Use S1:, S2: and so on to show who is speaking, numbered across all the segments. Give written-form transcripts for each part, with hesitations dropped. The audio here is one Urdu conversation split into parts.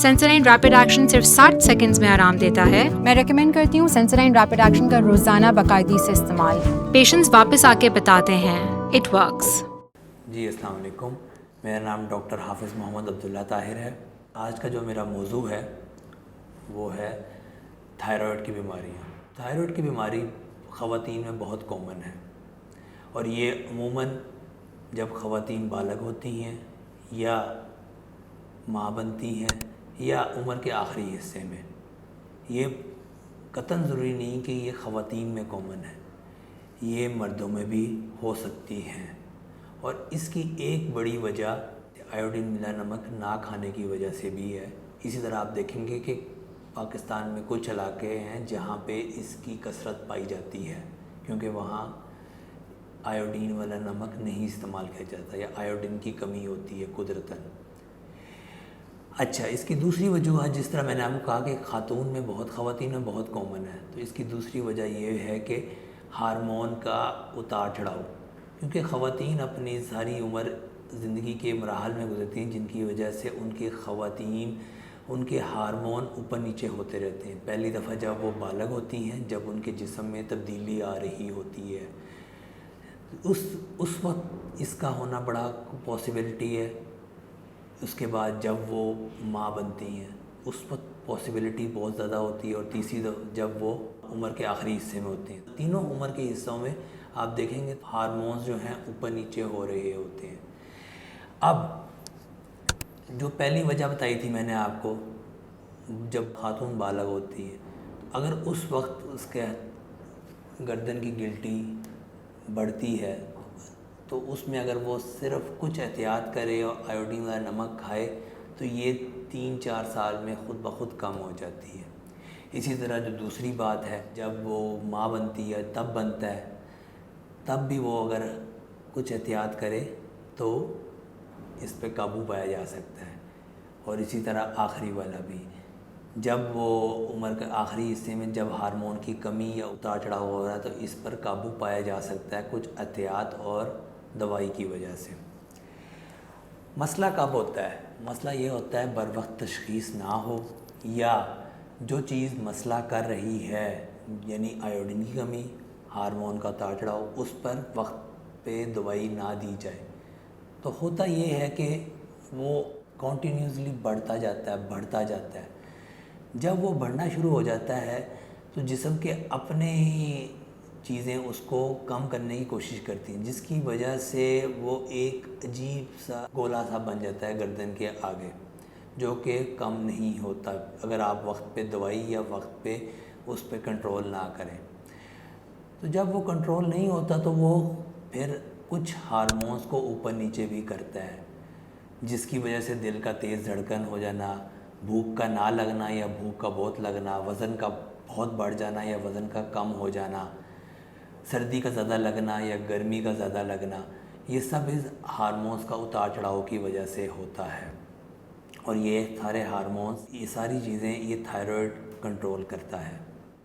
S1: سینسرائن ریپڈ ایکشن صرف 60 سیکنڈز میں آرام دیتا ہے۔
S2: میں ریکمینڈ کرتی ہوں سینسرائن ریپڈ ایکشن کا روزانہ باقاعدگی سے استعمال۔
S1: پیشنٹس واپس آ کے بتاتے ہیں اٹ ورکس۔
S3: جی السلام علیکم، میرا نام ڈاکٹر حافظ محمد عبداللہ طاہر ہے۔ آج کا جو میرا موضوع ہے وہ ہے تھائرائڈ کی بیماریاں۔ تھائرائڈ کی بیماری خواتین میں بہت کامن ہے، اور یہ عموماً جب خواتین بالغ ہوتی ہیں یا ماں بنتی ہیں یا عمر کے آخری حصے میں، یہ قطعاً ضروری نہیں کہ یہ خواتین میں کامن ہے، یہ مردوں میں بھی ہو سکتی ہیں۔ اور اس کی ایک بڑی وجہ آیوڈین ملا نمک نہ کھانے کی وجہ سے بھی ہے۔ اسی طرح آپ دیکھیں گے کہ پاکستان میں کچھ علاقے ہیں جہاں پہ اس کی کثرت پائی جاتی ہے، کیونکہ وہاں آیوڈین والا نمک نہیں استعمال کیا جاتا یا آیوڈین کی کمی ہوتی ہے قدرتاً۔ اچھا، اس کی دوسری وجوہات، جس طرح میں نے آپ کو کہا کہ خاتون میں خواتین میں بہت کامن ہے، تو اس کی دوسری وجہ یہ ہے کہ ہارمون کا اتار چڑھاؤ، کیونکہ خواتین اپنی ساری عمر زندگی کے مراحل میں گزرتی ہیں جن کی وجہ سے ان کے ہارمون اوپر نیچے ہوتے رہتے ہیں۔ پہلی دفعہ جب وہ بالغ ہوتی ہیں، جب ان کے جسم میں تبدیلی آ رہی ہوتی ہے، اس وقت اس کا ہونا بڑا پاسبلٹی ہے۔ اس کے بعد جب وہ ماں بنتی ہیں اس وقت پاسبلٹی بہت زیادہ ہوتی ہے، اور تیسری جب وہ عمر کے آخری حصے میں ہوتے ہیں۔ تینوں عمر کے حصوں میں آپ دیکھیں گے ہارمونز جو ہیں اوپر نیچے ہو رہے ہوتے ہیں۔ اب جو پہلی وجہ بتائی تھی میں نے آپ کو، جب خاتون بالغ ہوتی ہے، اگر اس وقت اس کے گردن کی گلٹی بڑھتی ہے تو اس میں اگر وہ صرف کچھ احتیاط کرے اور آیوڈین والا نمک کھائے تو یہ 3-4 سال میں خود بخود کم ہو جاتی ہے۔ اسی طرح جو دوسری بات ہے، جب وہ ماں بنتی ہے تب بنتا ہے، تب بھی وہ اگر کچھ احتیاط کرے تو اس پہ قابو پایا جا سکتا ہے۔ اور اسی طرح آخری والا بھی، جب وہ عمر کے آخری حصے میں جب ہارمون کی کمی یا اتار چڑھاؤ ہو رہا ہے تو اس پر قابو پایا جا سکتا ہے کچھ احتیاط اور دوائی کی وجہ سے۔ مسئلہ کب ہوتا ہے؟ مسئلہ یہ ہوتا ہے بر وقت تشخیص نہ ہو، یا جو چیز مسئلہ کر رہی ہے یعنی آیوڈین کی کمی، ہارمون کا اتار چڑھاؤ، اس پر وقت پہ دوائی نہ دی جائے تو ہوتا یہ ہے کہ وہ کنٹینیوسلی بڑھتا جاتا ہے۔ جب وہ بڑھنا شروع ہو جاتا ہے تو جسم کے اپنے ہی چیزیں اس کو کم کرنے کی کوشش کرتی ہیں، جس کی وجہ سے وہ ایک عجیب سا گولا سا بن جاتا ہے گردن کے آگے، جو کہ کم نہیں ہوتا اگر آپ وقت پہ دوائی یا وقت پہ اس پہ کنٹرول نہ کریں۔ تو جب وہ کنٹرول نہیں ہوتا تو وہ پھر کچھ ہارمونز کو اوپر نیچے بھی کرتا ہے، جس کی وجہ سے دل کا تیز دھڑکن ہو جانا، بھوک کا نہ لگنا یا بھوک کا بہت لگنا، وزن کا بہت بڑھ جانا یا وزن کا کم ہو جانا، سردی کا زیادہ لگنا یا گرمی کا زیادہ لگنا، یہ سب اس ہارمونز کا اتار چڑھاؤ کی وجہ سے ہوتا ہے۔ اور یہ سارے ہارمونز، یہ ساری چیزیں یہ تھائرائڈ کنٹرول کرتا ہے۔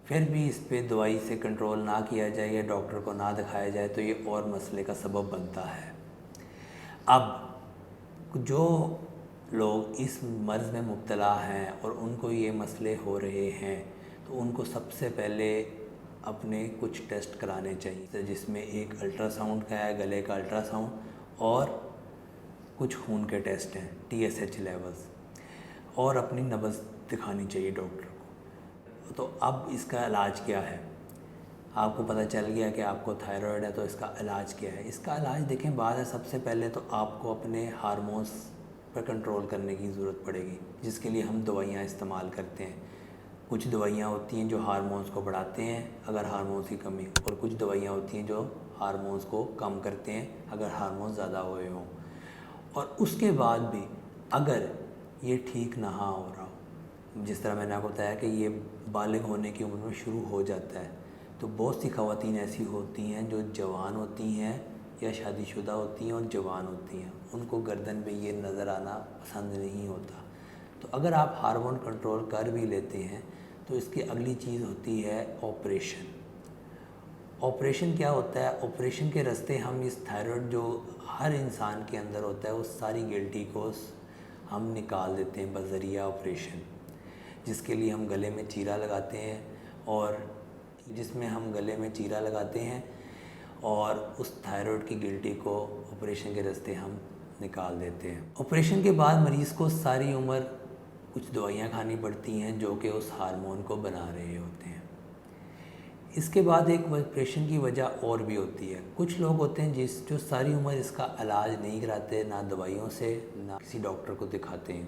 S3: پھر بھی اس پہ دوائی سے کنٹرول نہ کیا جائے یا ڈاکٹر کو نہ دکھایا جائے تو یہ اور مسئلے کا سبب بنتا ہے۔ اب جو لوگ اس مرض میں مبتلا ہیں اور ان کو یہ مسئلے ہو رہے ہیں تو ان کو سب سے پہلے اپنے کچھ ٹیسٹ کرانے چاہیے، جس میں ایک الٹرا ساؤنڈ کا ہے، گلے کا الٹرا ساؤنڈ، اور کچھ خون کے ٹیسٹ ہیں، TSH لیولز، اور اپنی نبض دکھانی چاہیے ڈاکٹر کو۔ تو اب اس کا علاج کیا ہے؟ آپ کو پتہ چل گیا کہ آپ کو تھائرائڈ ہے تو اس کا علاج کیا ہے؟ اس کا علاج دیکھیں، بعد ہے سب سے پہلے تو آپ کو اپنے ہارمونز پر کنٹرول کرنے کی ضرورت پڑے گی، جس کے لیے ہم دوائیاں استعمال کرتے ہیں۔ کچھ دوائیاں ہوتی ہیں جو ہارمونز کو بڑھاتے ہیں اگر ہارمونز کی کمی، اور کچھ دوائیاں ہوتی ہیں جو ہارمونز کو کم کرتے ہیں اگر ہارمونز زیادہ ہوئے ہوں۔ اور اس کے بعد بھی اگر یہ ٹھیک نہ ہو رہا ہو، جس طرح میں نے آپ کو بتایا کہ یہ بالغ ہونے کی عمر میں شروع ہو جاتا ہے، تو بہت سی خواتین ایسی ہوتی ہیں جو جوان ہوتی ہیں یا شادی شدہ ہوتی ہیں اور جوان ہوتی ہیں، ان کو گردن پہ یہ نظر آنا پسند نہیں ہوتا۔ تو اگر آپ ہارمون کنٹرول کر بھی لیتے ہیں تو اس کی اگلی چیز ہوتی ہے آپریشن۔ آپریشن کیا ہوتا ہے؟ آپریشن کے راستے ہم اس تھائرائڈ جو ہر انسان کے اندر ہوتا ہے، اس ساری گلٹی کو ہم نکال دیتے ہیں بذریعہ آپریشن، جس کے لیے ہم گلے میں چیرا لگاتے ہیں اور اس تھائرائیڈ کی گلٹی کو آپریشن کے راستے ہم نکال دیتے ہیں۔ آپریشن کے بعد مریض کو ساری عمر کچھ دوائیاں کھانی پڑتی ہیں جو کہ اس ہارمون کو بنا رہے ہوتے ہیں۔ اس کے بعد ایک آپریشن کی وجہ اور بھی ہوتی ہے۔ کچھ لوگ ہوتے ہیں جو ساری عمر اس کا علاج نہیں کراتے، نہ دوائیوں سے نہ کسی ڈاکٹر کو دکھاتے ہیں،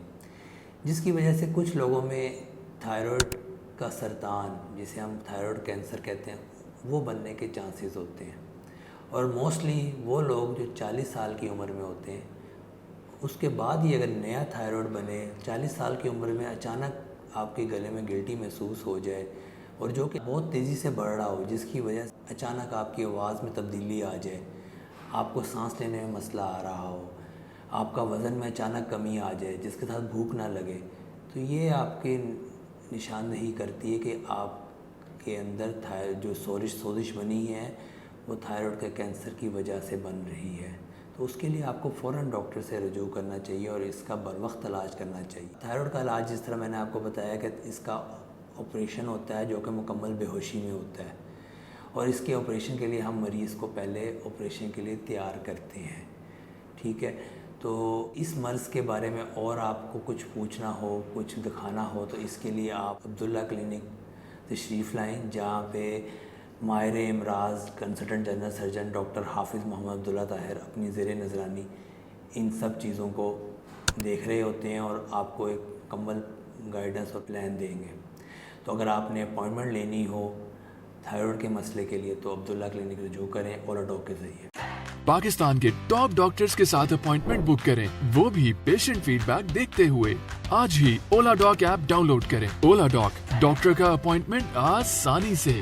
S3: جس کی وجہ سے کچھ لوگوں میں تھائرائیڈ کا سرطان، جسے ہم تھائرائیڈ کینسر کہتے ہیں، وہ بننے کے چانسز ہوتے ہیں۔ اور موسٹلی وہ لوگ جو 40 سال کی عمر میں ہوتے ہیں، اس کے بعد ہی اگر نیا تھائرائیڈ بنے، 40 سال کی عمر میں اچانک آپ کے گلے میں گلٹی محسوس ہو جائے اور جو کہ بہت تیزی سے بڑھ رہا ہو، جس کی وجہ سے اچانک آپ کی آواز میں تبدیلی آ جائے، آپ کو سانس لینے میں مسئلہ آ رہا ہو، آپ کا وزن میں اچانک کمی آ جائے، جس کے ساتھ بھوک نہ لگے، تو یہ آپ کی نشاندہی کرتی ہے کہ آپ کے اندر جو سوزش بنی ہے وہ تھائرائیڈ کے کینسر کی وجہ سے بن رہی ہے۔ تو اس کے لیے آپ کو فوراً ڈاکٹر سے رجوع کرنا چاہیے اور اس کا بروقت علاج کرنا چاہیے۔ تھائرائیڈ کا علاج جس طرح میں نے آپ کو بتایا کہ اس کا آپریشن ہوتا ہے جو کہ مکمل بے ہوشی میں ہوتا ہے، اور اس کے آپریشن کے لیے ہم مریض کو پہلے آپریشن کے لیے تیار کرتے ہیں، ٹھیک ہے۔ تو اس مرض کے بارے میں اور آپ کو کچھ پوچھنا ہو، کچھ دکھانا ہو، تو اس کے لیے آپ عبداللہ کلینک تشریف لائیں، جہاں پہ ماہر امراض کنسلٹنٹ جنرل سرجن ڈاکٹر حافظ محمد عبداللہ طاہر اپنی زیر نظرانی ان سب چیزوں کو دیکھ رہے ہوتے ہیں اور آپ کو ایک مکمل گائیڈنس اور پلان دیں گے۔ تو اگر آپ نے اپوائنٹمنٹ لینی ہو تھائرائیڈ کے مسئلے کے لیے تو عبداللہ کلینک رجوع کریں اولا ڈاک کے ذریعے۔
S4: پاکستان کے ٹاپ ڈاکٹرز کے ساتھ اپوائنٹمنٹ بک کریں، وہ بھی پیشنٹ فیڈ بیک دیکھتے ہوئے۔ آج ہی اولا ڈاک ایپ ڈاؤن لوڈ کریں۔ اولا ڈاک، ڈاکٹر کا اپوائنٹمنٹ آسانی سے۔